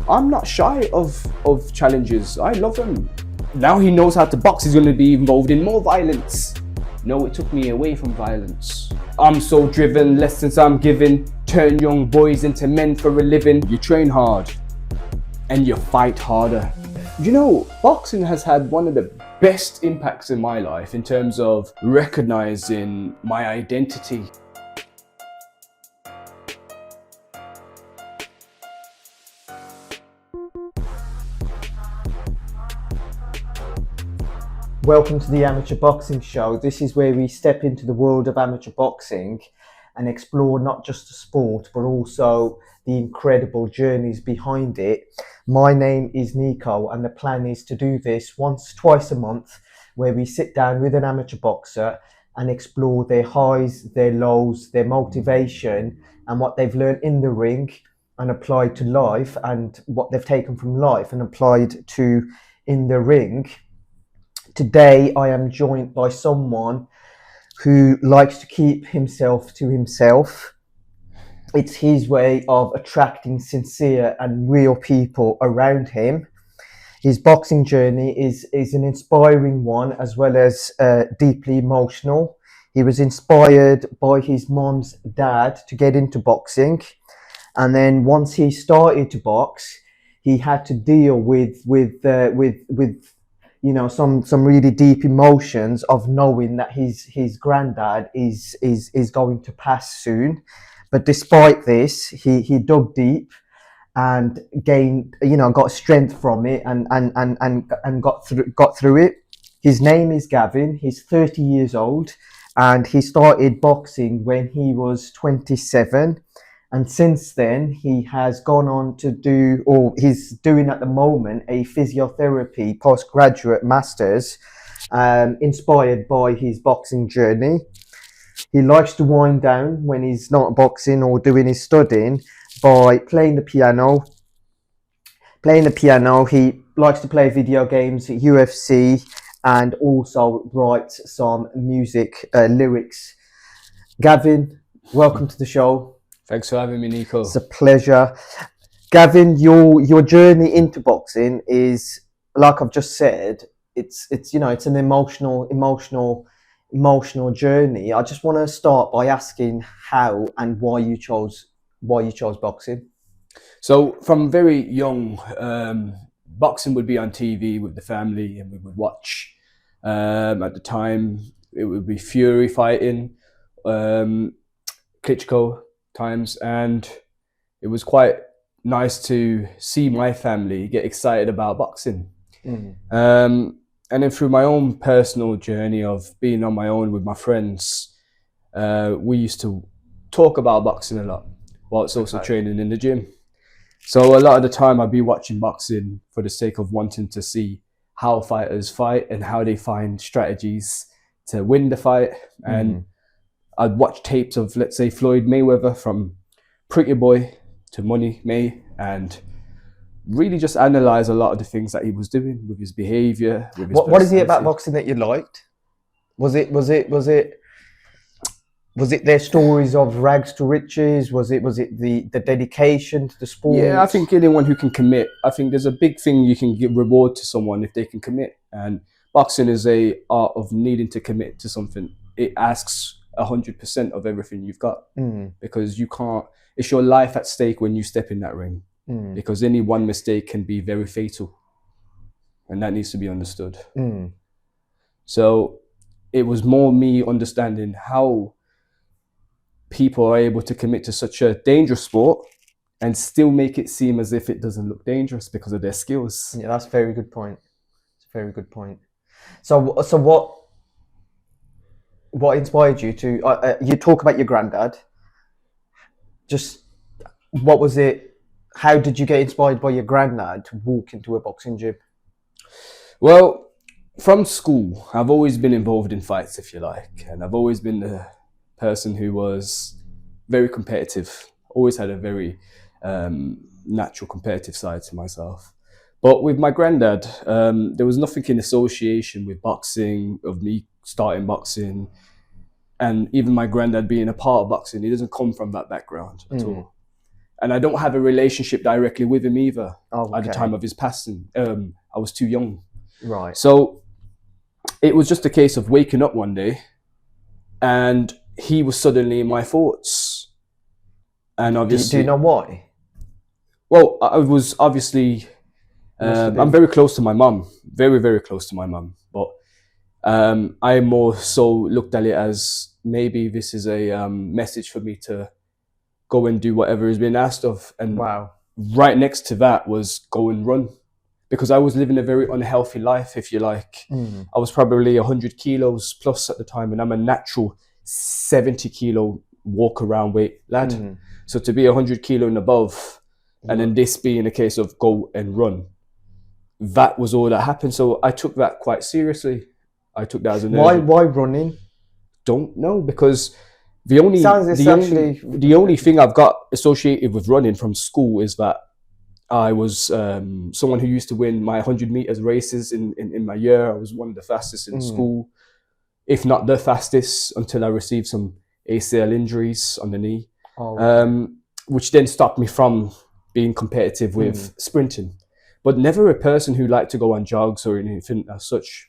I'm not shy of challenges. I love them. Now he knows how to box, he's going to be involved in more violence. No, it took me away from violence. I'm so driven, lessons I'm giving. Turn young boys into men for a living. You train hard and you fight harder. You know, boxing has had one of the best impacts in my life in terms of recognizing my identity. Welcome to the Amateur Boxing Show. This is where we step into the world of amateur boxing and explore not just the sport, but also the incredible journeys behind it. My name is Nico, and the plan is to do this twice a month, where we sit down with an amateur boxer and explore their highs, their lows, their motivation, and what they've learned in the ring and applied to life, and what they've taken from life and applied to in the ring. Today, I am joined by someone who likes to keep himself to himself. It's his way of attracting sincere and real people around him. His boxing journey is an inspiring one, as well as deeply emotional. He was inspired by his mom's dad to get into boxing. And then once he started to box, he had to deal with you know, some really deep emotions of knowing that his granddad is going to pass soon. But despite this, he dug deep and gained, you know, got strength from it and got through it. His name is Gavin. He's 30 years old, and he started boxing when he was 27. And since then, he has gone on to do, or he's doing at the moment, a physiotherapy postgraduate master's, inspired by his boxing journey. He likes to wind down when he's not boxing or doing his studying by playing the piano. He likes to play video games, UFC, and also writes some music lyrics. Gavin, welcome to the show. Thanks for having me, Nico. It's a pleasure. Gavin, your journey into boxing is, like I've just said, it's you know, it's an emotional journey. I just want to start by asking how and why you chose boxing. So from very young, boxing would be on TV with the family, and we would watch. At the time, it would be Fury fighting, Klitschko times, and it was quite nice to see my family get excited about boxing. And then through my own personal journey of being on my own with my friends, we used to talk about boxing a lot whilst also training in the gym. So a lot of the time I'd be watching boxing for the sake of wanting to see how fighters fight and how they find strategies to win the fight. And I'd watch tapes of, let's say, Floyd Mayweather, from Pretty Boy to Money May, and really just analyze a lot of the things that he was doing with his behavior. What is it about boxing that you liked? Was it their stories of rags to riches? Was it the dedication to the sport? Yeah, I think anyone who can commit. I think there's a big thing you can give reward to someone if they can commit, and boxing is a art of needing to commit to something. It asks 100% of everything you've got, because you can't, it's your life at stake when you step in that ring, because any one mistake can be very fatal, and that needs to be understood. So it was more me understanding how people are able to commit to such a dangerous sport and still make it seem as if it doesn't look dangerous because of their skills. Yeah, that's a very good point. It's a very good point. So what inspired you to, you talk about your granddad, just what was it, how did you get inspired by your granddad to walk into a boxing gym? Well, from school, I've always been involved in fights, if you like, and I've always been the person who was very competitive, always had a very natural competitive side to myself. But with my granddad, there was nothing in association with boxing, of me starting boxing, and even my granddad being a part of boxing. He doesn't come from that background at all. And I don't have a relationship directly with him either. Oh, at the okay. time of his passing. I was too young. Right. So it was just a case of waking up one day and he was suddenly in my thoughts. And obviously, do you know why? Well, I was obviously, I'm very close to my mum, very, very close to my mum. But I more so looked at it as maybe this is a message for me to go and do whatever has been asked of. And Wow. right next to that was go and run. Because I was living a very unhealthy life, if you like. I was probably 100 kilos plus at the time, and I'm a natural 70 kilo walk around weight lad. So to be 100 kilo and above, and then this being a case of go and run, that was all that happened. So I took that quite seriously. I took that as an why running? Don't know, because the only thing I've got associated with running from school is that I was someone who used to win my 100 meters races in my year. I was one of the fastest in school, if not the fastest, until I received some ACL injuries on the knee, which then stopped me from being competitive with sprinting. But never a person who liked to go on jogs or anything as such,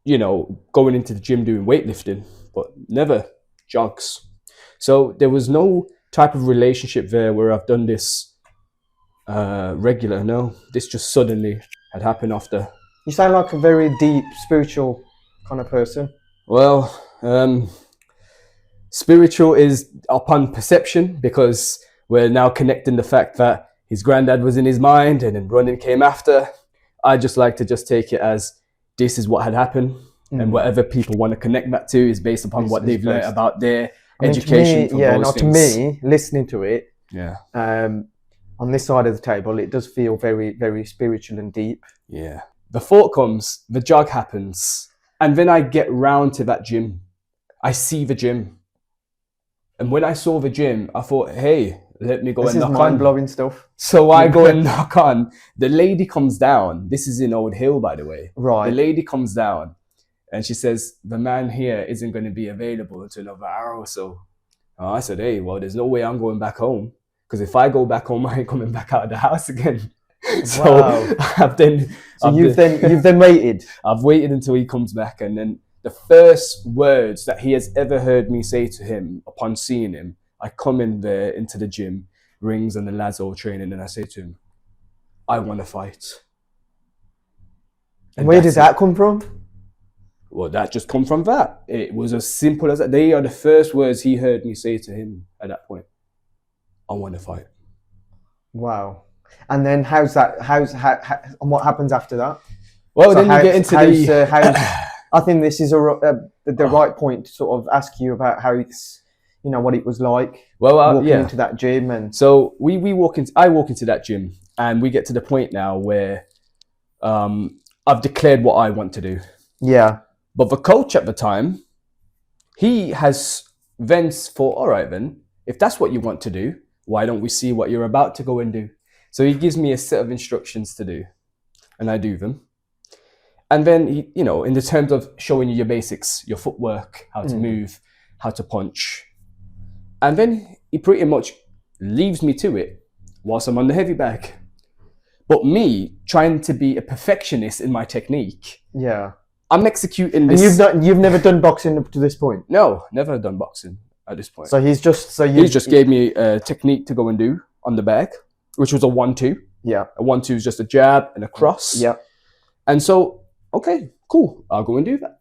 you know, going into the gym doing weightlifting, but never jogs. So there was no type of relationship there where I've done this regular. No, this just suddenly had happened after. You sound like a very deep spiritual kind of person. Well, spiritual is upon perception, because we're now connecting the fact that his granddad was in his mind and then running came after. I just like to just take it as this is what had happened, and whatever people want to connect that to is based upon what they've learned about their education. To me, listening to it, on this side of the table, it does feel very, very spiritual and deep. Yeah. The thought comes, the jog happens, and then I get round to that gym. I see the gym. And when I saw the gym, I thought, hey, let me go and knock on. This is mind-blowing stuff. So I go and knock on. The lady comes down. This is in Old Hill, by the way. Right. The lady comes down and she says, the man here isn't going to be available until another hour or so. I said, hey, well, there's no way I'm going back home. Because if I go back home, I ain't coming back out of the house again. So wow. you've then waited. I've waited until he comes back, and then the first words that he has ever heard me say to him upon seeing him, I come in there into the gym, rings and the lads all training, and I say to him, I want to fight. And where does that come from? Well, that just come from that. It was as simple as that. They are the first words he heard me say to him at that point. I want to fight. Wow. And then how, and what happens after that? Well, so then you get into I think this is the right point to sort of ask you about how it's, you know, what it was like walking into that gym. And so I walk into that gym, and we get to the point now where I've declared what I want to do. Yeah. But the coach at the time, he has then thought, all right, then, if that's what you want to do, why don't we see what you're about to go and do? So he gives me a set of instructions to do, and I do them. And then, you know, in the terms of showing you your basics, your footwork, how to move, how to punch. And then he pretty much leaves me to it whilst I'm on the heavy bag. But me trying to be a perfectionist in my technique. Yeah. I'm executing this. And you've never done boxing up to this point? No, never done boxing at this point. So he just gave me a technique to go and do on the bag, which was a 1-2. Yeah. A 1-2 is just a jab and a cross. Yeah. And so, okay, cool, I'll go and do that.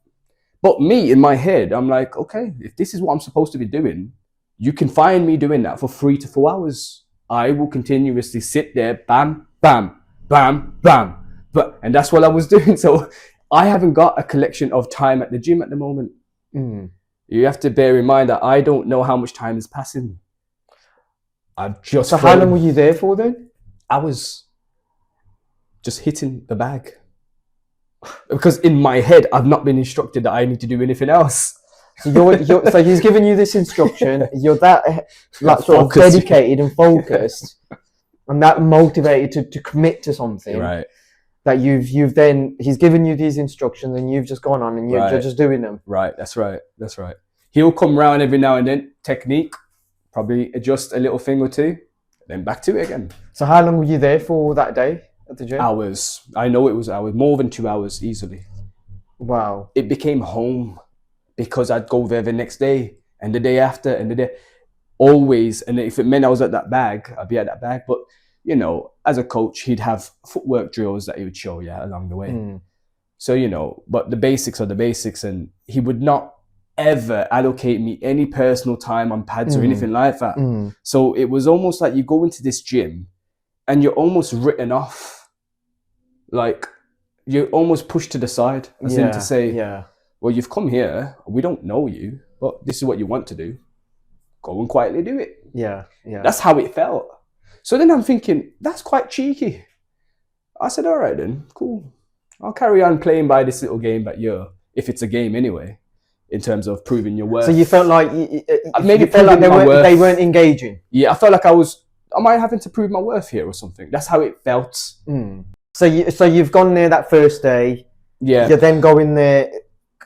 But me, in my head, I'm like, okay, if this is what I'm supposed to be doing, you can find me doing that for 3 to 4 hours. I will continuously sit there, bam, bam, bam, bam. And that's what I was doing. So I haven't got a collection of time at the gym at the moment. You have to bear in mind that I don't know how much time is passing. So how long were you there for then? I was just hitting the bag. Because in my head, I've not been instructed that I need to do anything else. So so he's giving you this instruction. You're that sort of dedicated and focused, and that motivated to commit to something. Right. That he's given you these instructions, and you've just gone on and you're just doing them. Right. That's right. He'll come round every now and then. Technique, probably adjust a little thing or two, then back to it again. So how long were you there for that day at the gym? Hours. I know it was hours, more than 2 hours easily. Wow. It became home because I'd go there the next day and the day after and the day, always. And if it meant I was at that bag, I'd be at that bag. But, you know, as a coach, he'd have footwork drills that he would show you along the way. So, you know, but the basics are the basics, and he would not ever allocate me any personal time on pads or anything like that. So it was almost like you go into this gym and you're almost written off. Like, you're almost pushed to the side, as in to say, well, you've come here, we don't know you, but this is what you want to do. Go and quietly do it. That's how it felt. So then I'm thinking, that's quite cheeky. I said, all right then, cool. I'll carry on playing by this little game that if it's a game anyway, in terms of proving your worth. So you felt like maybe felt like they weren't engaging. Yeah, I felt like am I having to prove my worth here or something? That's how it felt. So you've gone there that first day. Yeah. You're then going there,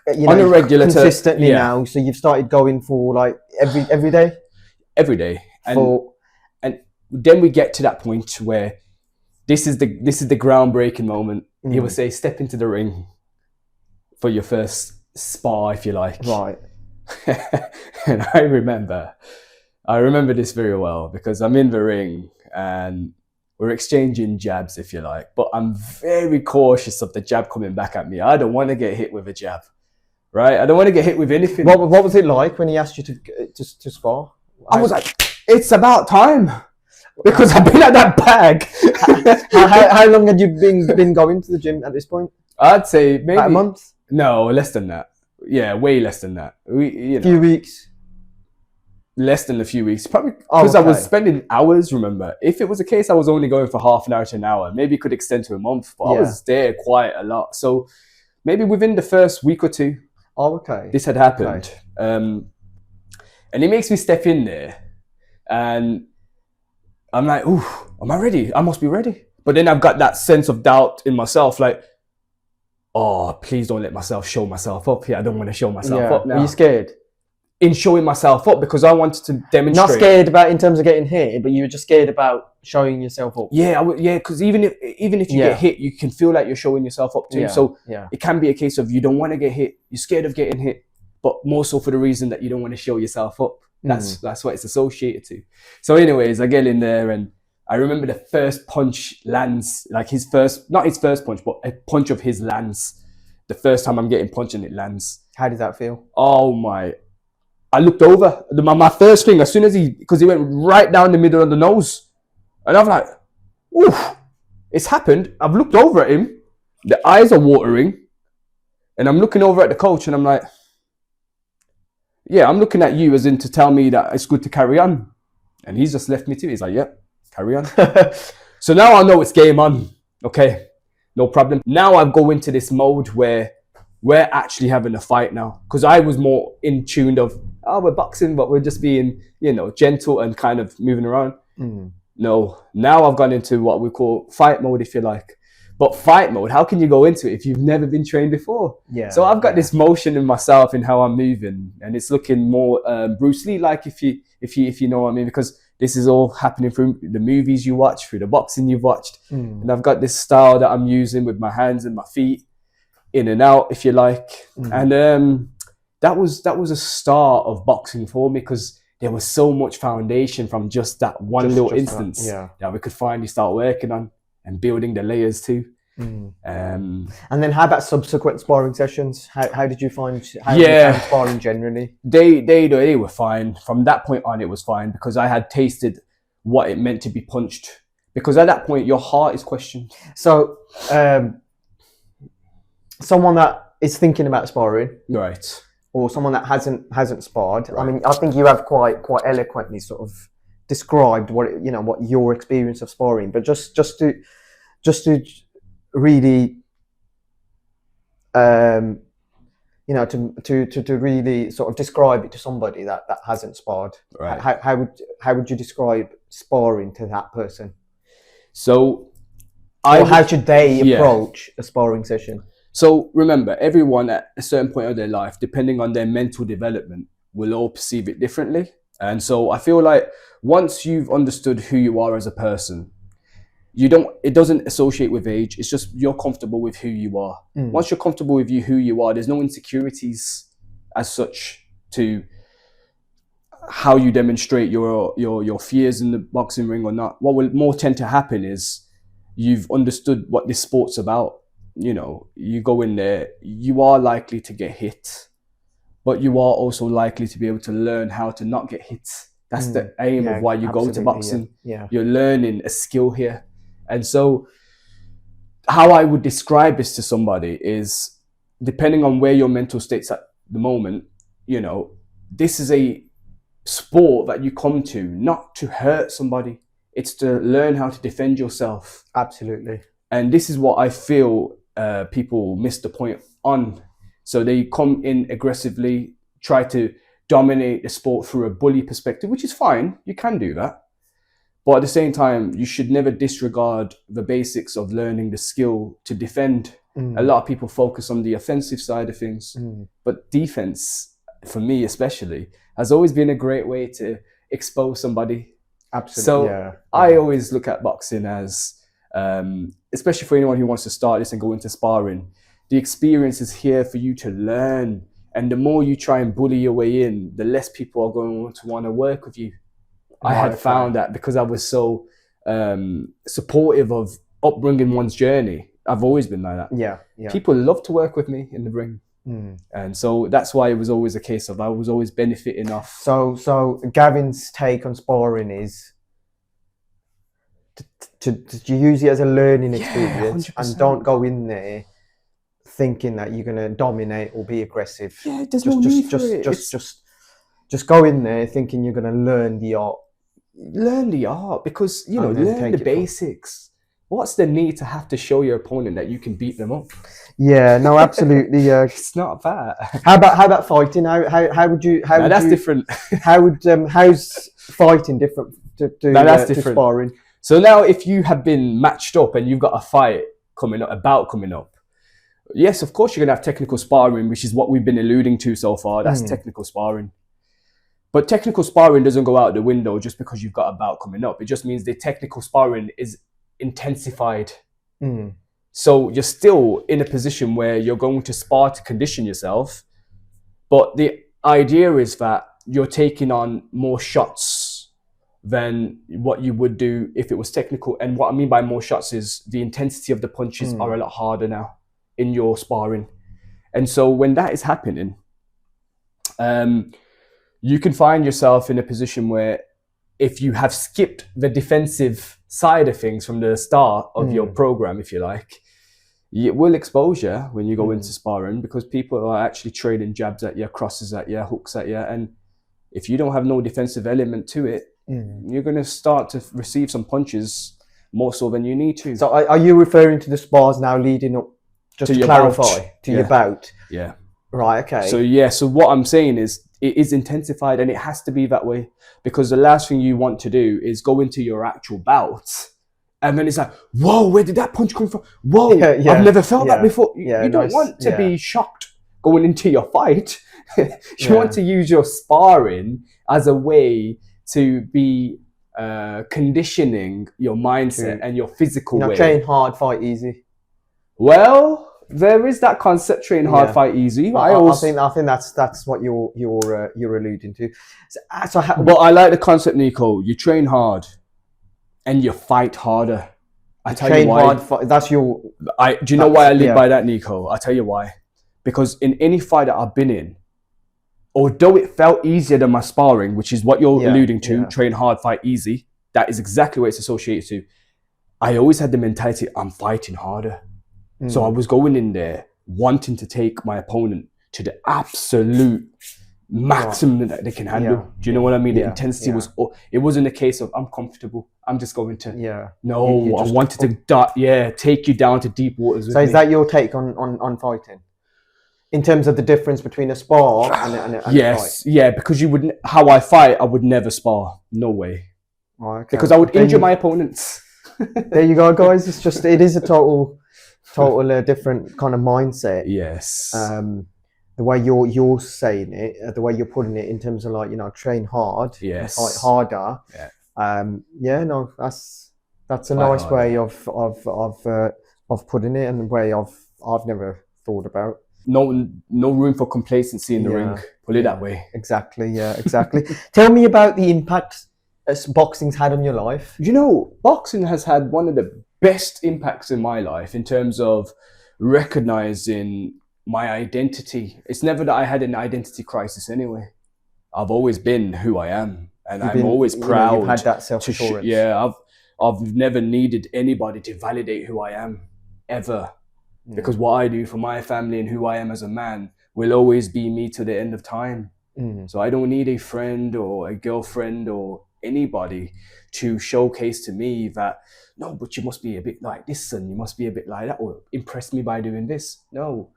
on a regular consistently now. So you've started going for like every day. Every day, and then we get to that point where this is the groundbreaking moment. He would say, step into the ring for your first spar, if you like. Right. And I remember this very well because I'm in the ring and we're exchanging jabs, if you like, but I'm very cautious of the jab coming back at me. I don't want to get hit with a jab, right? I don't want to get hit with anything. What was it like when he asked you to spar? I was like, it's about time. Because I've been at that bag. How long had you been going to the gym at this point? I'd say maybe about a month. No, less than that. Yeah, way less than that. A few weeks. Less than a few weeks, probably because I was spending hours. Remember, if it was a case I was only going for half an hour to an hour, maybe it could extend to a month. But I was there quite a lot. So maybe within the first week or two, this had happened. And it makes me step in there, and I'm like, ooh, am I ready? I must be ready. But then I've got that sense of doubt in myself, like, oh, please don't let myself show myself up here. I don't want to show myself up now. Are you scared? In showing myself up, because I wanted to demonstrate. Not scared about in terms of getting hit, but you were just scared about showing yourself up. Yeah, because even if you get hit, you can feel like you're showing yourself up too. So it can be a case of you don't want to get hit, you're scared of getting hit, but more so for the reason that you don't want to show yourself up. That's what it's associated to. So anyways, I get in there and I remember the first punch lands, like not his first punch, but a punch of his lands. The first time I'm getting punched and it lands. How did that feel? Oh my. I looked over. My first thing, as soon as because he went right down the middle of the nose. And I'm like, oof, it's happened. I've looked over at him. The eyes are watering. And I'm looking over at the coach and I'm like, yeah, I'm looking at you as in to tell me that it's good to carry on. And he's just left me to it. He's like, yeah, carry on. So now I know it's game on. Okay, no problem. Now I go into this mode where we're actually having a fight now. Because I was more in tune of, we're boxing, but we're just being, gentle and kind of moving around. No, now I've gone into what we call fight mode, if you like. But fight mode, how can you go into it if you've never been trained before? Yeah. So I've got this motion in myself in how I'm moving, and it's looking more Bruce Lee like, if you know what I mean, because this is all happening through the movies you watch, through the boxing you've watched, and I've got this style that I'm using with my hands and my feet, in and out, if you like, and that was a start of boxing for me, because there was so much foundation from just that one little instance that we could finally start working on and building the layers too. And then how about subsequent sparring sessions? How did you find sparring generally? They were fine. From that point on, it was fine, because I had tasted what it meant to be punched. Because at that point, your heart is questioned. So, someone that is thinking about sparring, right, or someone that hasn't sparred. Right. I mean, I think you have quite eloquently sort of described what your experience of sparring, but just to really to really sort of describe it to somebody that hasn't sparred. Right. How would you describe sparring to that person? So how should they approach a sparring session? So remember, everyone at a certain point of their life, depending on their mental development, will all perceive it differently. And so I feel like once you've understood who you are as a person, it doesn't associate with age. It's just you're comfortable with who you are. Once you're comfortable with who you are, there's no insecurities as such to how you demonstrate your fears in the boxing ring or not. What will more tend to happen is you've understood what this sport's about. You know, you go in there, you are likely to get hit, but you are also likely to be able to learn how to not get hit. That's the aim of why you go to boxing. You're learning a skill here. And so how I would describe this to somebody is, depending on where your mental state's at the moment, you know, this is a sport that you come to not to hurt somebody. It's to learn how to defend yourself. Absolutely. And this is what I feel people miss the point on. So they come in aggressively, try to dominate the sport through a bully perspective, which is fine. You can do that. But at the same time, you should never disregard the basics of learning the skill to defend. A lot of people focus on the offensive side of things, but defense, for me especially, has always been a great way to expose somebody. Absolutely. So I always look at boxing as, especially for anyone who wants to start this and go into sparring, the experience is here for you to learn. And the more you try and bully your way in, the less people are going to want to work with you. I had found that because I was so supportive of upbringing one's journey. I've always been like that. Yeah. People love to work with me in the ring. And so that's why it was always a case of I was always benefiting off. So Gavin's take on sparring is to use it as a learning experience, 100%. and don't go in there thinking that you're going to dominate or be aggressive. Yeah, there's no need for it. Just go in there thinking you're going to learn the art. Learn the art, because, you know, learn the basics. What's the need to have to show your opponent that you can beat them up? Yeah, no, absolutely. It's not that. How about fighting? How would you? That's different. How's fighting different to sparring? So now, if you have been matched up and you've got a bout coming up, yes, of course you're gonna have technical sparring, which is what we've been alluding to so far. That's technical sparring. But technical sparring doesn't go out the window just because you've got a bout coming up. It just means the technical sparring is intensified. So you're still in a position where you're going to spar to condition yourself. But the idea is that you're taking on more shots than what you would do if it was technical. And what I mean by more shots is the intensity of the punches are a lot harder now in your sparring. And so when that is happening, you can find yourself in a position where if you have skipped the defensive side of things from the start of your program, if you like, it will expose you when you go into sparring, because people are actually trading jabs at you, crosses at you, hooks at you. And if you don't have no defensive element to it, you're going to start to receive some punches more so than you need to. So are you referring to the spars now leading up, just to clarify, to your bout? Yeah. Right, okay. So what I'm saying is it is intensified, and it has to be that way, because the last thing you want to do is go into your actual bout and then it's like, whoa, where did that punch come from? Whoa, I've never felt that before. You don't want to be shocked going into your fight. You want to use your sparring as a way to be conditioning your mindset and your physical way. Train hard, fight easy. Well, there is that concept: train hard, fight easy. I think that's what you're alluding to. But I like the concept, Nico. You train hard, and you fight harder. I tell you why. That's your. Do you know why I live by that, Nico? I'll tell you why. Because in any fight that I've been in, although it felt easier than my sparring, which is what you're alluding to, train hard, fight easy. That is exactly what it's associated to. I always had the mentality, I'm fighting harder. So I was going in there wanting to take my opponent to the absolute maximum that they can handle. Do you know what I mean? The intensity was, it wasn't a case of I'm comfortable, I'm just going to, I wanted to take you down to deep waters. So is that your take on fighting? In terms of the difference between a spar and a fight? Yeah, because how I fight, I would never spar. No way. Oh, okay. Because I would injure my opponents. There you go, guys. It is a total different kind of mindset. Yes. the way you're saying it, the way you're putting it in terms of like, you know, train hard, Yes. fight harder. Yeah. No, that's a Fight nice harder. way of putting it, and a way I've never thought about. No room for complacency in the ring. Put it that way. Exactly. Yeah. Exactly. Tell me about the impact boxing's had on your life. You know, boxing has had one of the best impacts in my life in terms of recognizing my identity. It's never that I had an identity crisis anyway. I've always been who I am, and I'm always proud. You've had that self-assurance. I've never needed anybody to validate who I am, ever. Because what I do for my family and who I am as a man will always be me to the end of time. So I don't need a friend or a girlfriend or anybody to showcase to me that, no, but you must be a bit like this and you must be a bit like that, or impress me by doing this. No.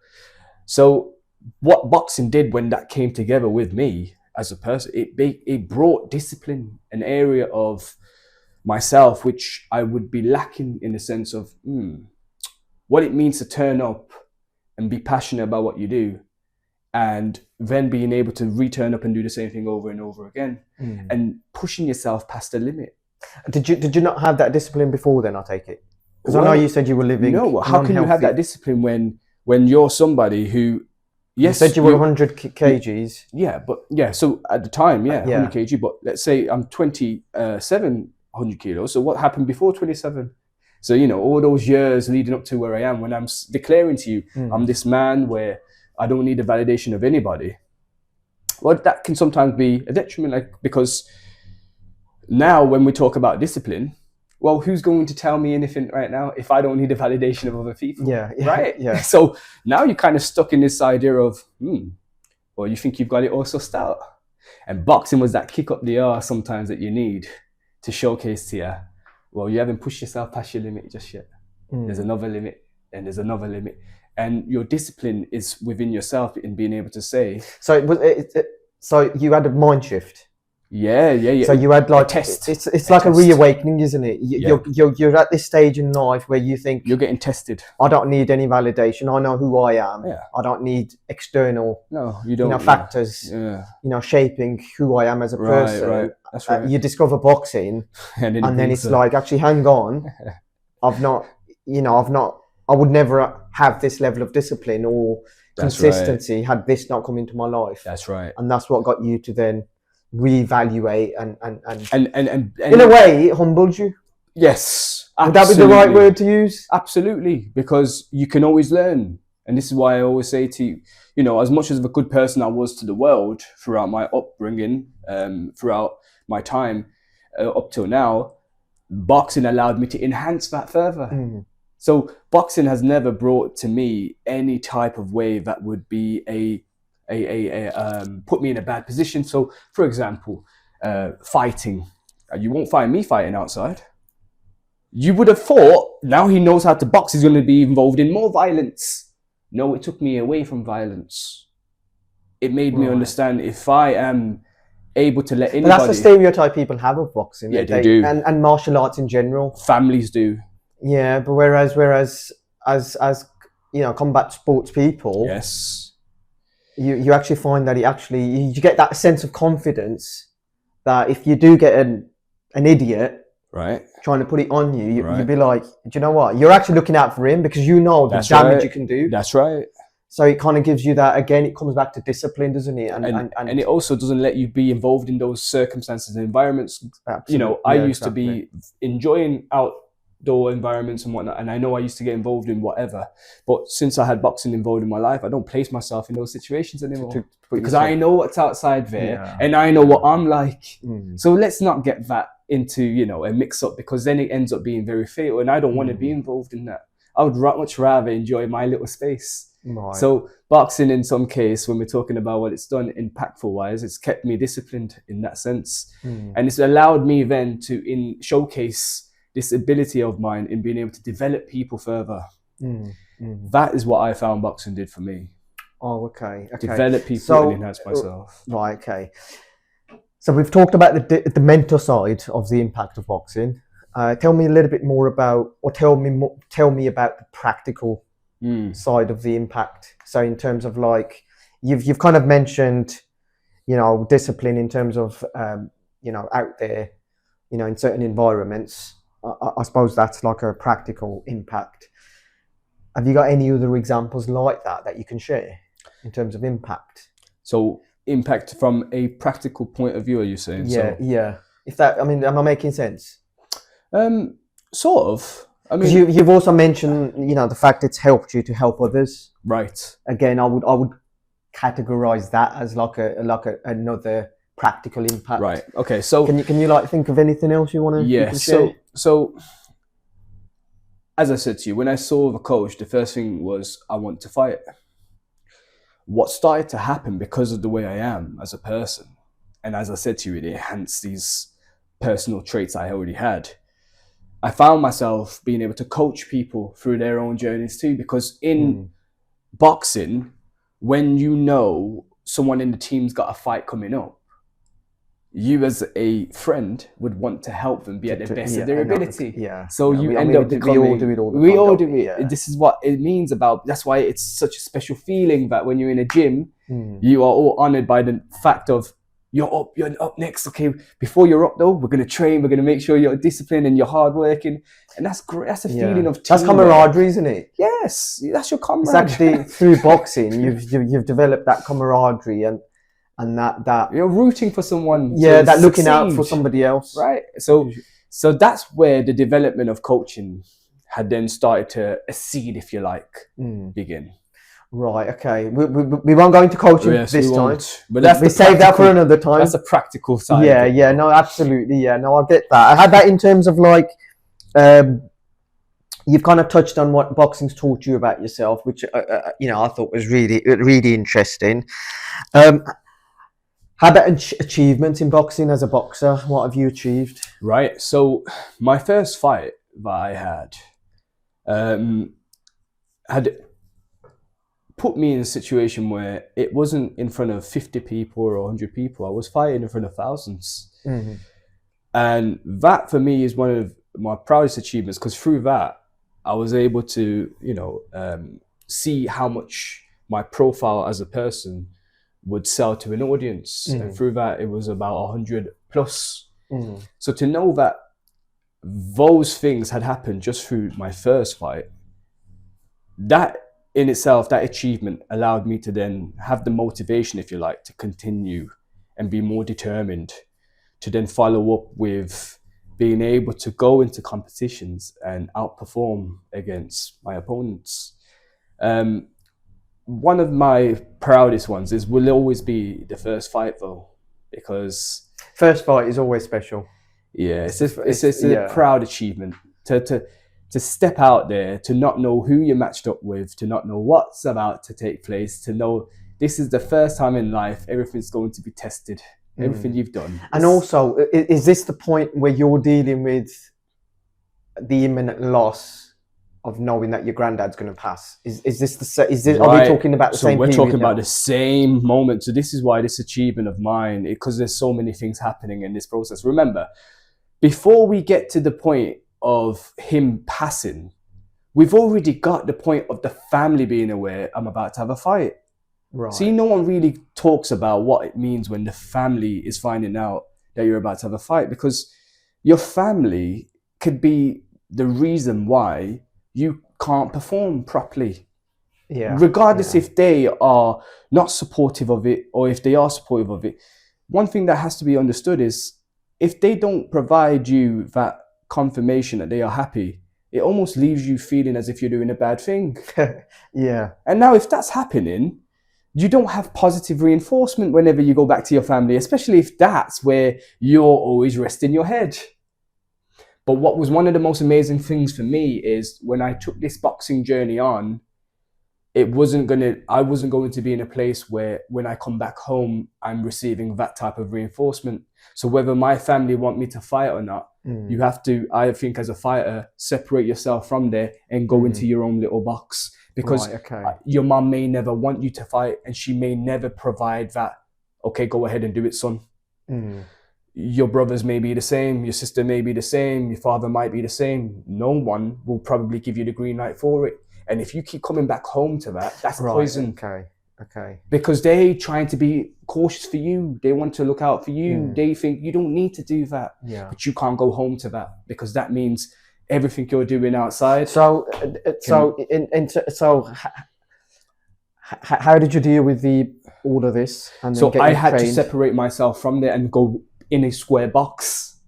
So what boxing did when that came together with me as a person, it brought discipline, an area of myself which I would be lacking, in the sense of what it means to turn up and be passionate about what you do, and then being able to return up and do the same thing over and over again, and pushing yourself past the limit. Did you not have that discipline before then, I take it? Because I know you said you were living. No, how can you have that discipline when you're somebody who, yes, you said you were 100 kgs. Yeah, but so at the time, 100 kg, but let's say I'm 27, 100 kilos. So what happened before 27? So, you know, all those years leading up to where I am, when I'm declaring to you, I'm this man where I don't need the validation of anybody. Well, that can sometimes be a detriment, like, because now when we talk about discipline, well, who's going to tell me anything right now if I don't need the validation of other people? Right? Yeah. So now you're kind of stuck in this idea of, well, you think you've got it all sussed out. And boxing was that kick up the arse sometimes that you need to showcase to you, well, you haven't pushed yourself past your limit just yet. There's another limit, and there's another limit. And your discipline is within yourself in being able to say. So you had a mind shift. Yeah. So you had like a test. It's like a reawakening, isn't it? You're at this stage in life where you think you're getting tested. I don't need any validation. I know who I am. Yeah. I don't need external. No, you don't. Factors. Yeah. Shaping who I am as a person. Right. That's right. You discover boxing, and then it's like, actually, hang on. I would never have this level of discipline or consistency had this not come into my life. That's right. And that's what got you to then reevaluate and in a way, it humbled you. Yes. Would that be the right word to use? Absolutely. Because you can always learn. And this is why I always say to you, as much as of a good person I was to the world throughout my upbringing, throughout my time up till now, boxing allowed me to enhance that further. So boxing has never brought to me any type of way that would be put me in a bad position. So, for example, fighting. You won't find me fighting outside. You would have thought, now he knows how to box, he's going to be involved in more violence. No, it took me away from violence. It made me understand, if I am able to let anybody... But that's the stereotype people have of boxing. Yeah, they do. And martial arts in general. Families do. Yeah, but whereas as combat sports people, yes, you actually find that you get that sense of confidence that if you do get an idiot trying to put it on you, you'd be like, do you know what? You're actually looking out for him because you know the damage you can do. That's right. So it kind of gives you that, again, it comes back to discipline, doesn't it? And it also doesn't let you be involved in those circumstances and environments. Absolutely. I used to be enjoying outdoor environments and whatnot, and I know I used to get involved in whatever, but since I had boxing involved in my life, I don't place myself in those situations anymore because I know what's outside there and I know what I'm like. So let's not get that into a mix up, because then it ends up being very fatal, and I don't want to be involved in that. I would much rather enjoy my little space. So boxing, in some case, when we're talking about what it's done impactful wise, it's kept me disciplined in that sense, and it's allowed me then to showcase this ability of mine in being able to develop people further. That is what I found boxing did for me. Okay. Develop people and enhance myself. Right. Okay. So we've talked about the mental side of the impact of boxing. Tell me a little bit more about, or tell me about the practical side of the impact. So in terms of, like, you've kind of mentioned, discipline in terms of, out there, in certain environments. I suppose that's like a practical impact. Have you got any other examples like that you can share in terms of impact? So impact from a practical point of view, are you saying? Yeah. Am I making sense? Sort of. I Because mean, you've also mentioned, the fact it's helped you to help others. right. Again, I would categorize that as like another practical impact. Right. Okay. So can you like think of anything else you want to? yeah. So as I said to you, when I saw the coach, the first thing was I want to fight. What started to happen because of the way I am as a person, and as I said to you, it enhanced these personal traits I already had. I found myself being able to coach people through their own journeys too, because in boxing, when you know someone in the team's got a fight coming up, you as a friend would want to help them be at the best of their ability. So you end up becoming... We all do it all the time. We all do it. This is what it means about... That's why it's such a special feeling that when you're in a gym, you are all honoured by the fact of you're up next. Okay, before you're up though, we're going to train. We're going to make sure you're disciplined and you're hardworking. And that's great. That's a feeling of teamwork. That's camaraderie, isn't it? Yes, that's your camaraderie. It's actually through boxing, you've developed that camaraderie and that you're rooting for someone. That looking out for somebody else. Right. So that's where the development of coaching had then started to accede, if you like, begin. Right. Okay. We won't go into coaching this time, but we save that for another time. That's the practical side. Yeah. No, absolutely. Yeah. No, I get that. I had that in terms of like, you've kind of touched on what boxing's taught you about yourself, which I thought was really, really interesting. How about achievements in boxing as a boxer? What have you achieved? Right. So my first fight that I had put me in a situation where it wasn't in front of 50 people or 100 people. I was fighting in front of thousands. Mm-hmm. And that for me is one of my proudest achievements, because through that, I was able to, see how much my profile as a person would sell to an audience. And through that, it was about 100 plus. So to know that those things had happened just through my first fight, that in itself, that achievement allowed me to then have the motivation, if you like, to continue and be more determined, to then follow up with being able to go into competitions and outperform against my opponents. One of my proudest ones will always be the first fight, though, because first fight is always special. Yeah, it's a proud achievement to step out there, to not know who you're matched up with, to not know what's about to take place, to know this is the first time in life everything's going to be tested, everything you've done. And also, is this the point where you're dealing with the imminent loss of knowing that your granddad's going to pass? Is this right. Are we talking about the same period? So we're talking about the same moment. So this is why this achievement of mine, because there's so many things happening in this process. Remember, before we get to the point of him passing, we've already got the point of the family being aware I'm about to have a fight. Right. See, no one really talks about what it means when the family is finding out that you're about to have a fight, because your family could be the reason why you can't perform properly. Regardless if they are not supportive of it or if they are supportive of it. One thing that has to be understood is if they don't provide you that confirmation that they are happy, it almost leaves you feeling as if you're doing a bad thing. And now if that's happening, you don't have positive reinforcement whenever you go back to your family, especially if that's where you're always resting your head. But what was one of the most amazing things for me is when I took this boxing journey on, I wasn't going to be in a place where when I come back home, I'm receiving that type of reinforcement. So whether my family want me to fight or not, you have to, I think as a fighter, separate yourself from there and go into your own little box. Because your mom may never want you to fight and she may never provide that, okay, go ahead and do it, son. Your brothers may be the same, your sister may be the same, your father might be the same. No one will probably give you the green light for it. And if you keep coming back home to that, that's poison. Okay. Because they're trying to be cautious for you. They want to look out for you. They think you don't need to do that. Yeah. But you can't go home to that, because that means everything you're doing outside. So how did you deal with all of this? And then So I had trained? to separate myself from there and go in a square box,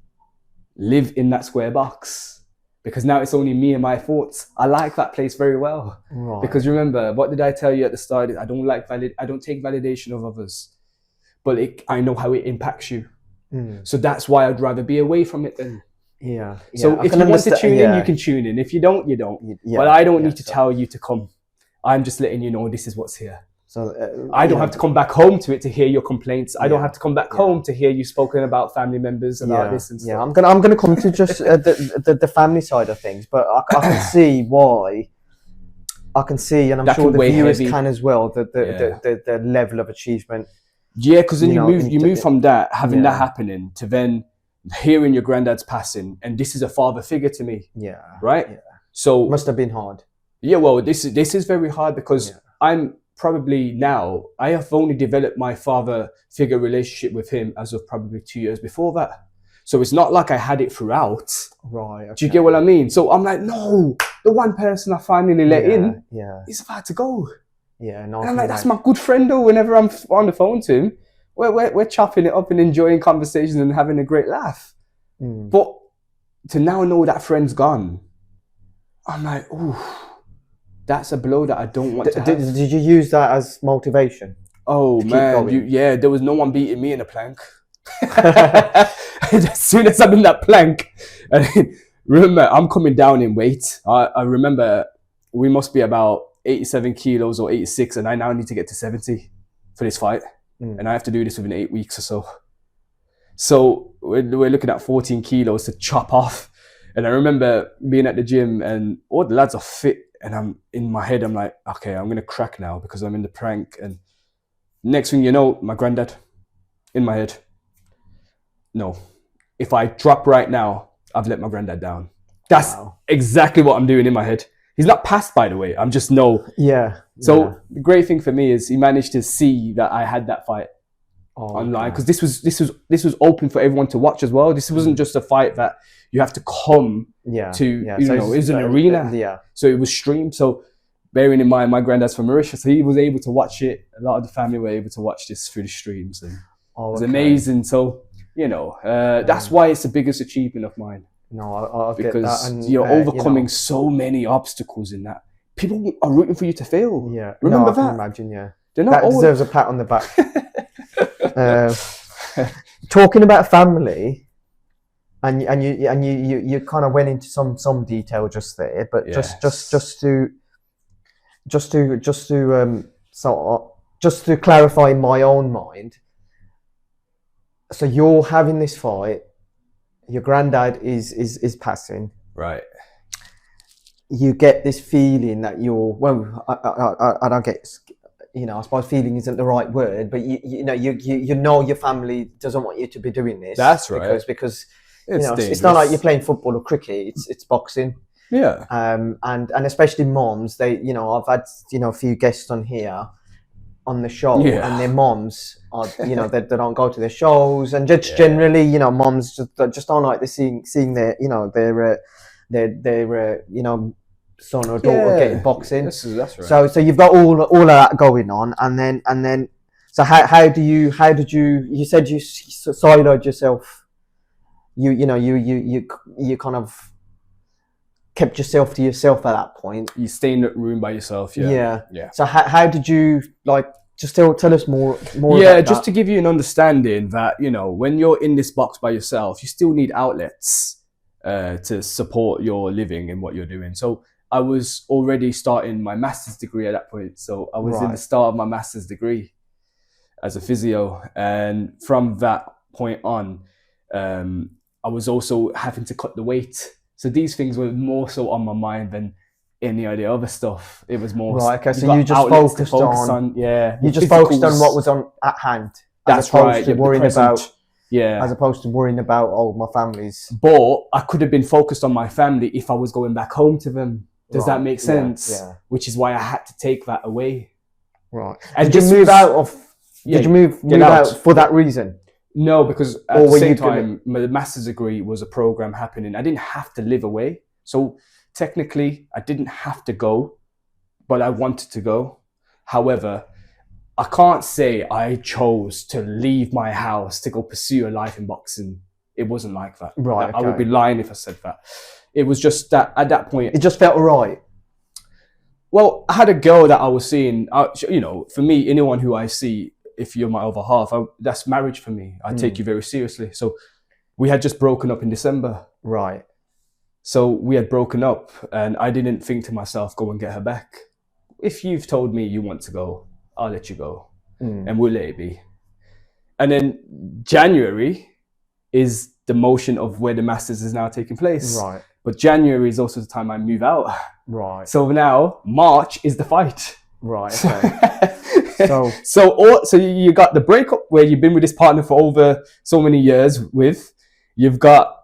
live in that square box. Because now it's only me and my thoughts. I like that place very well. Right. Because remember, what did I tell you at the start? I don't take validation of others, but I know how it impacts you. So that's why I'd rather be away from it then. Yeah. So if you want to tune in, you can tune in. If you don't, you don't. But I don't need to tell you to come. I'm just letting you know this is what's here. So I don't have to come back home to it to hear your complaints. I don't have to come back home to hear you spoken about family members about this and stuff. Yeah, I'm gonna come to just the family side of things, but I can see why. I can see, and I'm sure the viewers can as well. The level of achievement. Yeah, because then you move from that having that happening to then hearing your granddad's passing, and this is a father figure to me. Yeah. Right. Yeah. So must have been hard. Yeah. Well, this is very hard because I'm. Probably now, I have only developed my father figure relationship with him as of probably 2 years before that. So it's not like I had it throughout. Right. Okay. Do you get what I mean? So I'm like, no, the one person I finally let in is about to go. Yeah. No, and I'm like, that's my good friend though. Whenever I'm on the phone to him, we're chopping it up and enjoying conversations and having a great laugh. But to now know that friend's gone, I'm like, ooh. That's a blow that I don't want to have. Did you use that as motivation? Oh man, there was no one beating me in a plank. As soon as I'm in that plank, remember, I'm coming down in weight. I remember we must be about 87 kilos or 86, and I now need to get to 70 for this fight. And I have to do this within 8 weeks or so. So we're looking at 14 kilos to chop off. And I remember being at the gym and all the lads are fit. And I'm in my head, I'm like, okay, I'm going to crack now because I'm in the prank. And next thing you know, my granddad in my head. No, if I drop right now, I've let my granddad down. That's exactly what I'm doing in my head. He's not passed, by the way. I'm just So the great thing for me is he managed to see that I had that fight online, because this was open for everyone to watch as well. This wasn't just a fight that you have to come to. It was an arena. So it was streamed. So bearing in mind, my granddad's from Mauritius, so he was able to watch it. A lot of the family were able to watch this through the streams, and it was amazing. So that's why it's the biggest achievement of mine. No, I'll because get that. And, you're overcoming so many obstacles in that. People are rooting for you to fail. Yeah, remember that? I can imagine. Yeah, that deserves a pat on the back. Talking about family, and you kind of went into some detail just there, but just to clarify in my own mind. So you're having this fight. Your granddad is passing. Right. You get this feeling that I don't get. I suppose feeling isn't the right word, but you know your family doesn't want you to be doing this. That's right. Because it's not like you're playing football or cricket. It's boxing. Yeah. And especially moms. I've had a few guests on here on the show, and their moms are they don't go to their shows, and just generally moms just don't like seeing their son or daughter getting boxing. That's right. So you've got all of that going on, and then so how did you said you siloed yourself, you kind of kept yourself to yourself at that point. You stay in that room by yourself. Yeah. So how did you just tell us more about just that. To give you an understanding that when you're in this box by yourself, you still need outlets to support your living and what you're doing. So I was already starting my master's degree at that point. So I was in the start of my master's degree as a physio. And from that point on, I was also having to cut the weight. So these things were more so on my mind than any of the other stuff. It was more... Right, okay, so you just focused on... You just focused on what was at hand. That's right. To worrying about... Yeah. As opposed to worrying about, my family's... But I could have been focused on my family if I was going back home to them. Does that make sense? Yeah. Which is why I had to take that away. Right. And Did you move out of? Yeah, did you move get out out. for that reason? No, because at Or the were same you time, my master's degree was a program happening. I didn't have to live away. So technically, I didn't have to go, but I wanted to go. However, I can't say I chose to leave my house to go pursue a life in boxing. It wasn't like that. Right. I would be lying if I said that. It was just that at that point, It just felt right. well, I had a girl that I was seeing, you know, for me, anyone who I see, if you're my other half, that's marriage for me. I take you very seriously. So we had just broken up in December. Right. So we had broken up and I didn't think to myself, go and get her back. If you've told me you want to go, I'll let you go and we'll let it be. And then January is the motion of where the Masters is now taking place. Right. But January is also the time I move out. Right. So now March is the fight. Right. Okay. So you got the breakup where you've been with this partner for over so many years with. You've got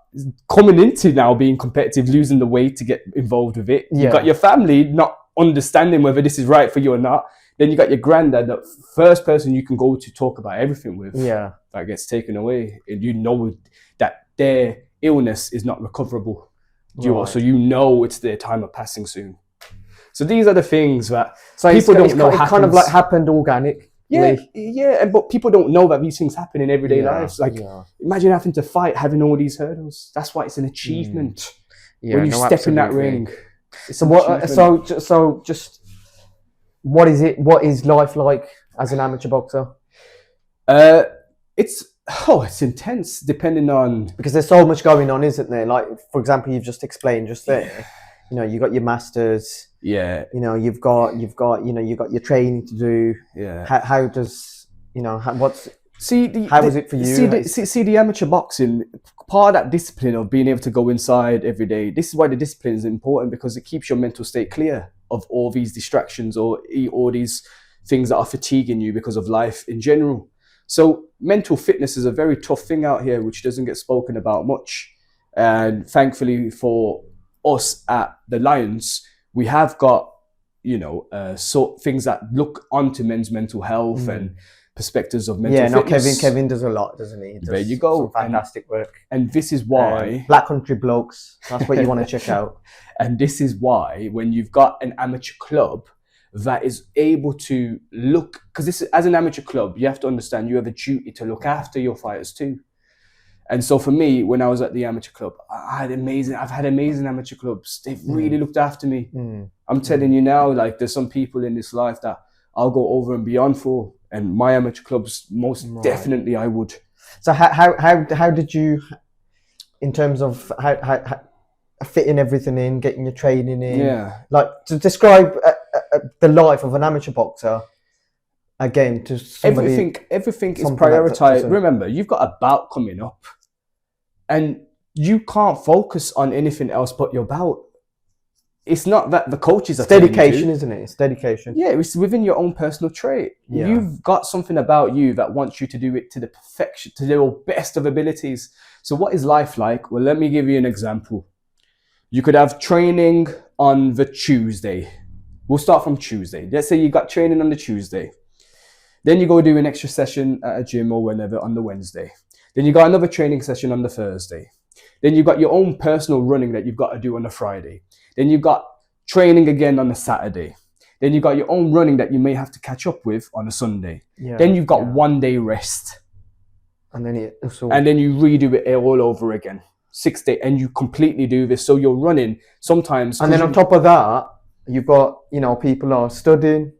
coming into now being competitive, losing the weight to get involved with it. You've got your family not understanding whether this is right for you or not. Then you got your granddad, the first person you can go to talk about everything with. Yeah. That gets taken away. And you know that their illness is not recoverable. Right. So you know it's their time of passing soon. So these are the things that people don't know. It kind of like happened organic. Yeah, but people don't know that these things happen in everyday lives. Like, imagine having to fight, having all these hurdles. That's why it's an achievement. When you step in that ring. So what? So just what is it? What is life like as an amateur boxer? It's intense, depending on, because there's so much going on, isn't there? Like, for example, you've just explained just there. You know, you got your masters. Yeah. You know, you've got your training to do. Yeah. How does how is it for you? See the amateur boxing, part of that discipline of being able to go inside every day. This is why the discipline is important, because it keeps your mental state clear of all these distractions or all these things that are fatiguing you because of life in general. So mental fitness is a very tough thing out here, which doesn't get spoken about much. And thankfully for us at the Lions, we have got, things that look onto men's mental health and perspectives of mental fitness. Kevin does a lot, doesn't he? There you go. Fantastic work. And this is why... Black Country Blokes, that's what you want to check out. And this is why when you've got an amateur club that is able to look... Because as an amateur club, you have to understand you have a duty to look after your fighters too. And so for me, when I was at the amateur club, I've had amazing amateur clubs. They've really looked after me. I'm telling you now, like, there's some people in this life that I'll go over and beyond for. And my amateur clubs, most definitely I would. So how did you, in terms of how fitting everything in, getting your training in, like to describe the life of an amateur boxer, again, to somebody, everything is prioritized. Remember, you've got a bout coming up and you can't focus on anything else but your bout. It's not that the coaches are... It's dedication, isn't it? It's dedication. Yeah, it's within your own personal trait. Yeah. You've got something about you that wants you to do it to the perfection, to your best of abilities. So what is life like? Well, let me give you an example. You could have training on the Tuesday. We'll start from Tuesday. Let's say you got training on the Tuesday. Then you go do an extra session at a gym or whenever on the Wednesday. Then you got another training session on the Thursday. Then you've got your own personal running that you've got to do on the Friday. Then you've got training again on the Saturday. Then you've got your own running that you may have to catch up with on a Sunday. Yeah, then you've got 1 day rest. And then then you redo it all over again. 6 days, and you completely do this. So you're running sometimes. And then on top of that, you've got, people are studying.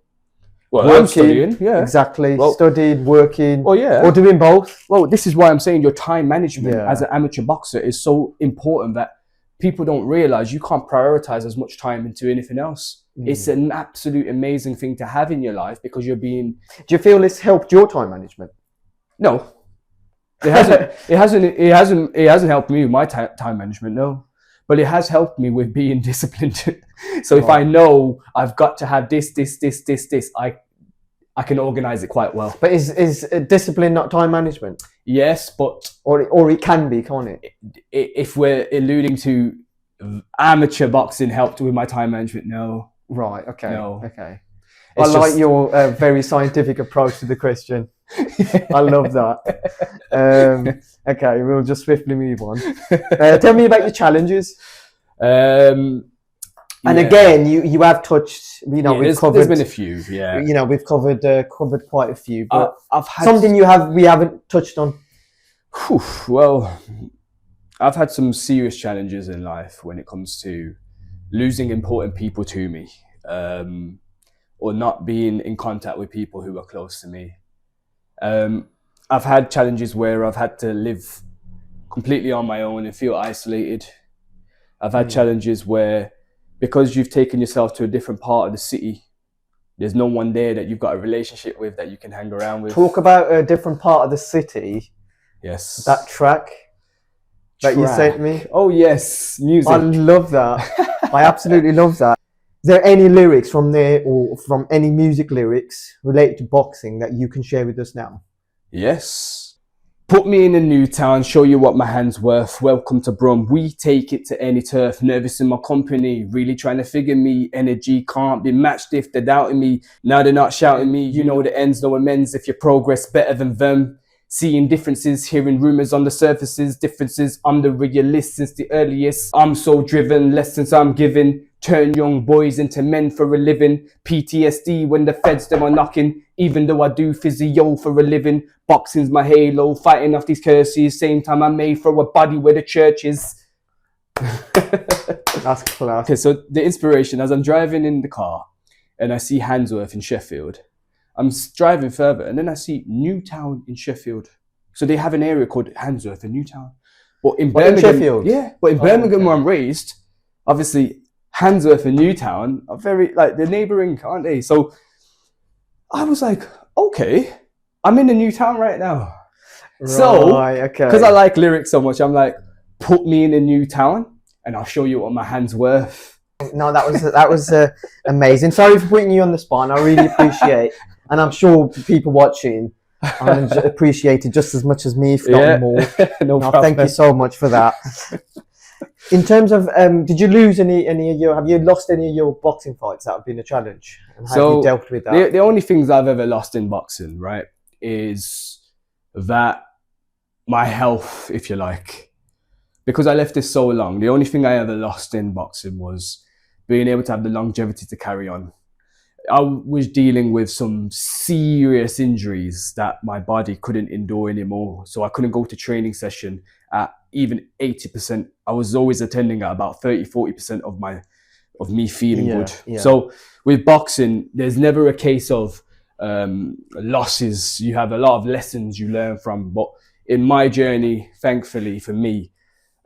Well, working, I'm studying, yeah. Exactly. Well, studied, working, or doing both. Well, this is why I'm saying your time management as an amateur boxer is so important that people don't realize you can't prioritize as much time into anything else. It's an absolute amazing thing to have in your life because you're being... Do you feel this helped your time management? No. It hasn't. It hasn't helped me with my time management, no. But it has helped me with being disciplined. So if I know I've got to have this, I can organize it quite well. But is discipline not time management? Yes, but... Or it can be, can't it? If we're alluding to amateur boxing helped with my time management, no. Right, okay. No. Okay. I like your very scientific approach to the question. I love that. Okay, we'll just swiftly move on. Tell me about your challenges. And again, you have touched, we've covered. There's been a few, we've covered quite a few, but I've had something we haven't touched on. Well, I've had some serious challenges in life when it comes to losing important people to me, or not being in contact with people who are close to me. I've had challenges where I've had to live completely on my own and feel isolated. I've had challenges where, because you've taken yourself to a different part of the city, there's no one there that you've got a relationship with that you can hang around with. Talk about a different part of the city. Yes. That track that you sent me. Oh yes, music. I love that. I absolutely love that. Is there any lyrics from there or from any music lyrics related to boxing that you can share with us now? Yes. Put me in a new town, show you what my hand's worth. Welcome to Brum, we take it to any turf. Nervous in my company, really trying to figure me. Energy can't be matched if they're doubting me. Now they're not shouting me, you know the ends, no amends. If your progress better than them. Seeing differences, hearing rumours on the surfaces. Differences, I'm the realist since the earliest. I'm so driven, lessons I'm giving. Turn young boys into men for a living. PTSD when the feds them are knocking. Even though I do physio for a living. Boxing's my halo, fighting off these curses. Same time I may throw a body where the church is. That's class. Okay, so the inspiration, as I'm driving in the car and I see Handsworth in Sheffield, I'm driving further and then I see Newtown in Sheffield. So they have an area called Handsworth and Newtown. But in Birmingham, Sheffield? Yeah, but in Birmingham where I'm raised, obviously Handsworth and Newtown are very, like, they're neighbouring, aren't they? So I was like, okay, I'm in a new town right now. Right, so, okay. Because I like lyrics so much, I'm like, put me in a new town and I'll show you what my hand's worth. No, that was amazing. Sorry for putting you on the spot. I really appreciate, and I'm sure people watching appreciate it just as much as me, if not more. No problem. Thank you so much for that. In terms of, did you lose have you lost any of your boxing fights that have been a challenge? And how have you dealt with that? The only things I've ever lost in boxing, right, is that my health, if you like. Because I left this so long, the only thing I ever lost in boxing was being able to have the longevity to carry on. I was dealing with some serious injuries that my body couldn't endure anymore. So I couldn't go to training session at even 80%. I was always attending at about 30-40% of me feeling good. Yeah. So with boxing, there's never a case of losses. You have a lot of lessons you learn from. But in my journey, thankfully for me,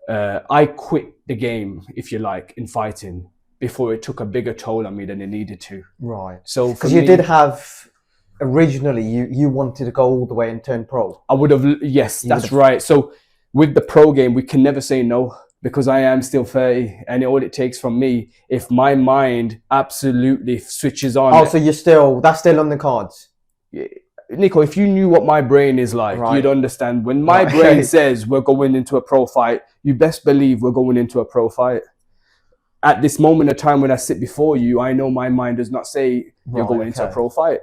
I quit the game, if you like, in fighting before it took a bigger toll on me than it needed to. Right. So because you did have, originally, you wanted to go all the way and turn pro. I would have, yes, that's right. So with the pro game, we can never say no, because I am still 30, and all it takes from me, if my mind absolutely switches on. Oh, so that's still on the cards? Nico, if you knew what my brain is like, you'd understand. When my brain says we're going into a pro fight, you best believe we're going into a pro fight. At this moment of time when I sit before you, I know my mind does not say you're going into a pro fight.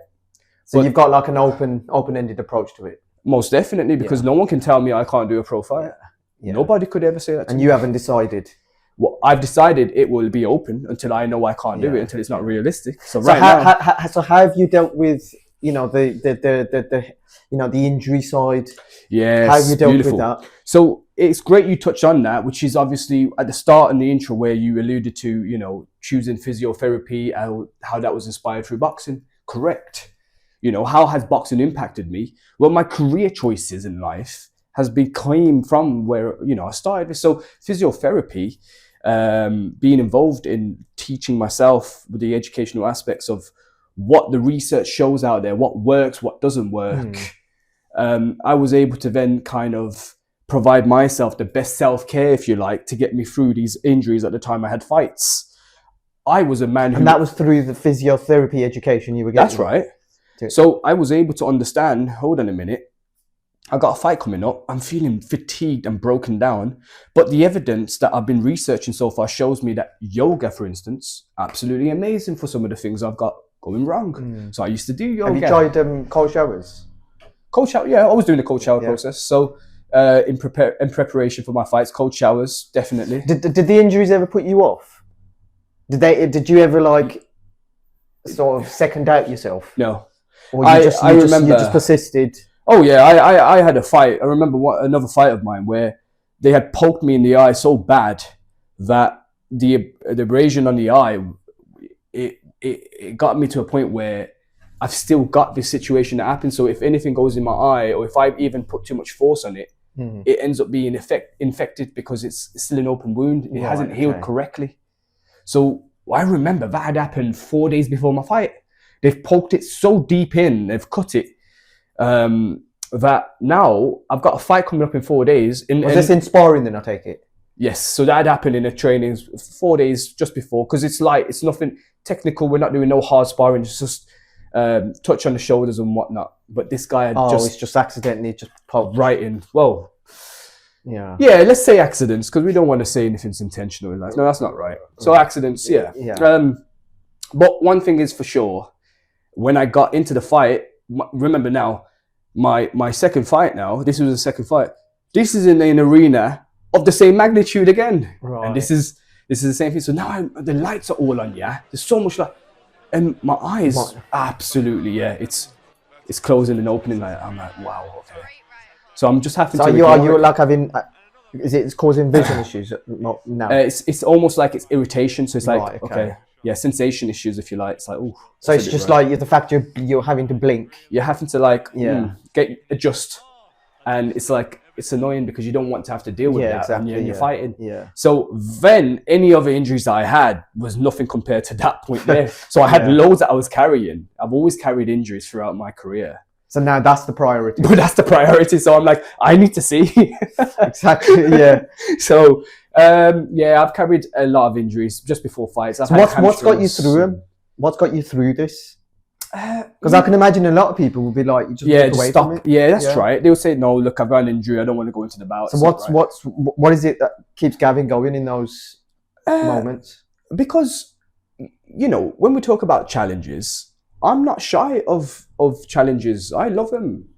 So you've got like an open-ended approach to it? Most definitely, because no one can tell me I can't do a pro fight. Yeah. Nobody could ever say that to me. And you haven't decided? Well, I've decided it will be open until I know I can't do it, until it's not realistic. So how have you dealt with, the injury side? Yes, how have you dealt with that? So it's great you touch on that, which is obviously at the start in the intro where you alluded to, choosing physiotherapy, how that was inspired through boxing. Correct. How has boxing impacted me? Well, my career choices in life has been came from where, I started with. So physiotherapy, being involved in teaching myself with the educational aspects of what the research shows out there, what works, what doesn't work. I was able to then kind of provide myself the best self-care, if you like, to get me through these injuries at the time I had fights. I was a man who... And that was through the physiotherapy education you were getting? That's right. So I was able to understand, hold on a minute, I got a fight coming up, I'm feeling fatigued and broken down, but the evidence that I've been researching so far shows me that yoga, for instance, absolutely amazing for some of the things I've got going wrong. So I used to do yoga. Have you tried cold showers? Cold shower, yeah, I was doing the cold shower process. So in preparation for my fights, cold showers, definitely. Did the injuries ever put you off? Did you ever like sort of second out yourself? No. Or you just persisted? Oh yeah, I had a fight. I remember another fight of mine where they had poked me in the eye so bad that the abrasion on the eye, it got me to a point where I've still got this situation that happens. So if anything goes in my eye, or if I even put too much force on it, it ends up being infected because it's still an open wound. It hasn't healed correctly. So I remember that had happened 4 days before my fight. They've poked it so deep in, they've cut it, that now I've got a fight coming up in 4 days. Was this in sparring then, I take it? Yes, so that had happened in a training 4 days just before, because it's light, it's nothing technical, we're not doing no hard sparring, it's just touch on the shoulders and whatnot. But this guy had it's just accidentally just poked right in. Well, yeah, let's say accidents, because we don't want to say anything's intentional in life. No, that's not right. So accidents, yeah. But one thing is for sure, when I got into the fight, remember now, my second fight now, this was the second fight. This is in an arena of the same magnitude again. Right. And this is the same thing. So now the lights are all on, yeah? There's so much light. And my eyes, absolutely, it's closing and opening. I'm like, wow, okay. So I'm just having to... Are you like having... Is it causing vision issues now? It's almost like it's irritation. So it's like, okay. Yeah, sensation issues, if you like. It's like, oh. So it's just like the fact you're having to blink. You're having to like adjust, and it's like it's annoying because you don't want to have to deal with that when you're fighting. Yeah. So then any other injuries that I had was nothing compared to that point there. So I had loads that I was carrying. I've always carried injuries throughout my career. So now that's the priority. But that's the priority. So I'm like, I need to see. Exactly. Yeah. So. I've carried a lot of injuries just before fights. So what's got you through them? What's got you through this? Because I can imagine a lot of people will be like, you just walk away stop. From it. Yeah, that's right. They'll say, no, look, I've got an injury. I don't want to go into the bout. So what is it that keeps Gavin going in those moments? Because, when we talk about challenges, I'm not shy of challenges. I love them.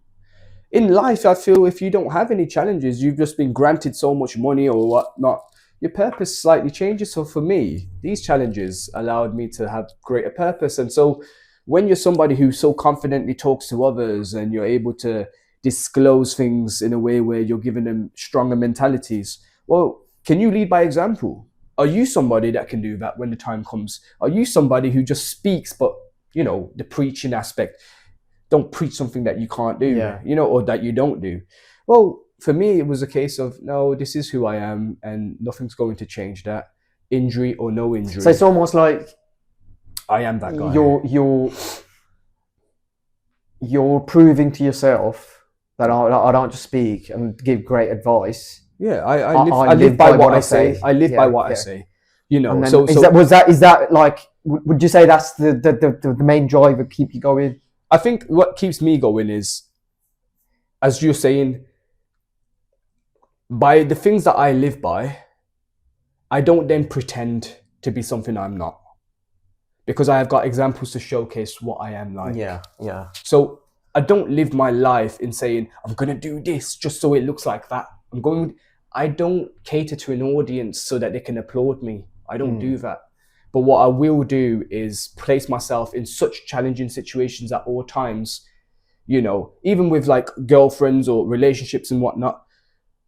In life, I feel if you don't have any challenges, you've just been granted so much money or whatnot, your purpose slightly changes. So for me, these challenges allowed me to have greater purpose. And so when you're somebody who so confidently talks to others and you're able to disclose things in a way where you're giving them stronger mentalities, well, can you lead by example? Are you somebody that can do that when the time comes? Are you somebody who just speaks, but, the preaching aspect, don't preach something that you can't do, or that you don't do? Well, for me, it was a case of, no, this is who I am and nothing's going to change that, injury or no injury. So it's almost like I am that guy. You're proving to yourself that I don't just speak and give great advice. Yeah, I live by what I say. I live by what I say. Then, is that like, would you say that's the main driver keep you going? I think what keeps me going is, as you're saying, by the things that I live by, I don't then pretend to be something I'm not. Because I have got examples to showcase what I am like. Yeah. So I don't live my life in saying, I'm going to do this just so it looks like that. I don't cater to an audience so that they can applaud me. I don't do that. But what I will do is place myself in such challenging situations at all times, even with like girlfriends or relationships and whatnot,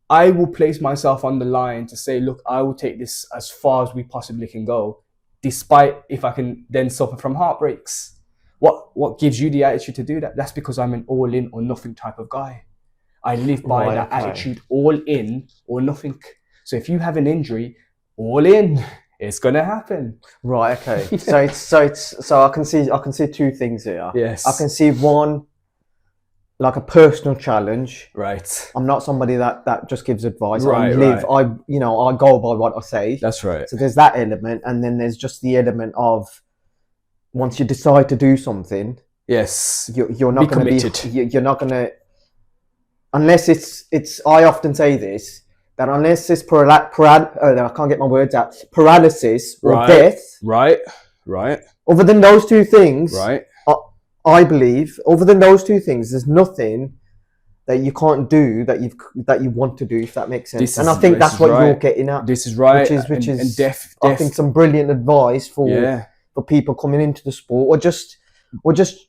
I will place myself on the line to say, look, I will take this as far as we possibly can go, despite if I can then suffer from heartbreaks. What gives you the attitude to do that? That's because I'm an all in or nothing type of guy. I live by that attitude, all in or nothing. So if you have an injury, all in. It's gonna happen. Right. Okay. So I can see two things here. Yes. I can see one, like a personal challenge. Right. I'm not somebody that just gives advice. Right. I go by what I say. That's right. So there's that element, and then there's just the element of once you decide to do something. Yes. You're not going to be. You're not going to, unless it's. I often say this. That unless it's I can't get my words out, paralysis or death, right, Right. Other than those two things, Right. I believe, other than those two things, there's nothing that you can't do that you want to do, if that makes sense. And I think that's what you're getting at. This is right. Which is and I think some brilliant advice for people coming into the sport, or just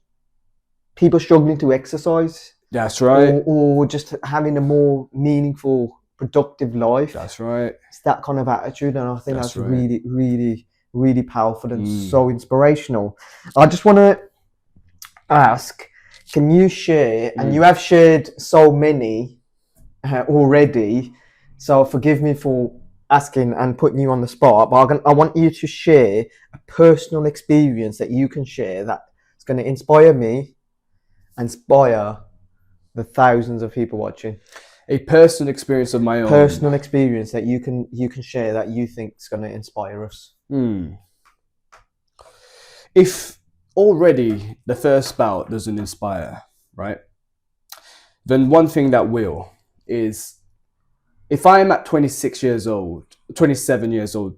people struggling to exercise. That's right. Or just having a more meaningful, productive life. That's right. It's that kind of attitude, and I think that's right. really, really, really powerful and so inspirational. I just want to ask, can you share, and you have shared so many already, so forgive me for asking and putting you on the spot, but I want you to share a personal experience that you can share that's going to inspire me, inspire the thousands of people watching. A personal experience of my own. Personal experience that you can share that you think is going to inspire us. If already the first bout doesn't inspire, right, then one thing that will is, if I'm at 27 years old,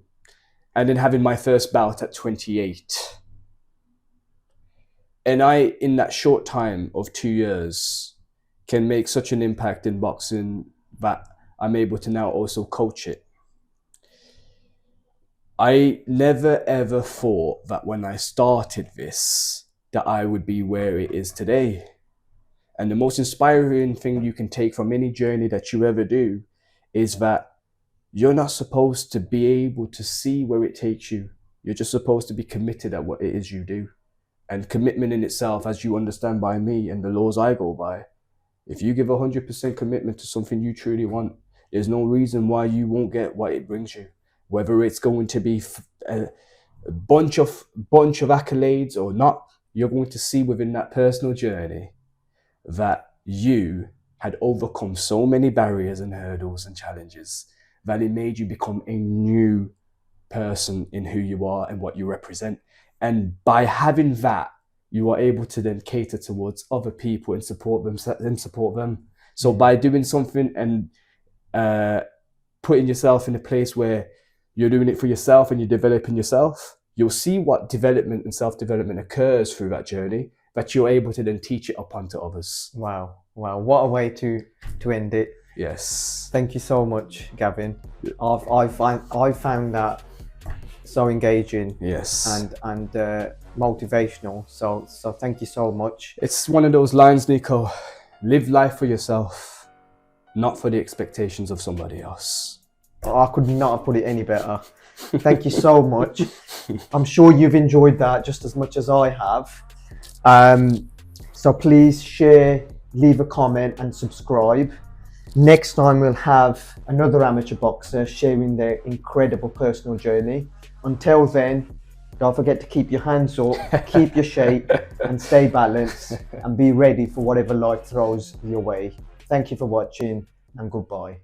and then having my first bout at 28, and I, in that short time of 2 years, can make such an impact in boxing that I'm able to now also coach it. I never ever thought that when I started this, that I would be where it is today. And the most inspiring thing you can take from any journey that you ever do is that you're not supposed to be able to see where it takes you. You're just supposed to be committed at what it is you do. And commitment in itself, as you understand by me and the laws I go by, if you give 100% commitment to something you truly want, there's no reason why you won't get what it brings you. Whether it's going to be a bunch of accolades or not, you're going to see within that personal journey that you had overcome so many barriers and hurdles and challenges that it made you become a new person in who you are and what you represent. And by having that, you are able to then cater towards other people and support them. So by doing something and putting yourself in a place where you're doing it for yourself and you're developing yourself, you'll see what development and self-development occurs through that journey, that you're able to then teach it up onto others. Wow. What a way to end it. Yes. Thank you so much, Gavin. I found that so engaging. Yes. And motivational. So thank you so much. It's one of those lines, Nico. Live life for yourself, not for the expectations of somebody else. I could not have put it any better. Thank you so much. I'm sure you've enjoyed that just as much as I have. So please share, leave a comment and subscribe. Next time we'll have another amateur boxer sharing their incredible personal journey. Until then, don't forget to keep your hands up, keep your shape and stay balanced and be ready for whatever life throws your way. Thank you for watching and goodbye.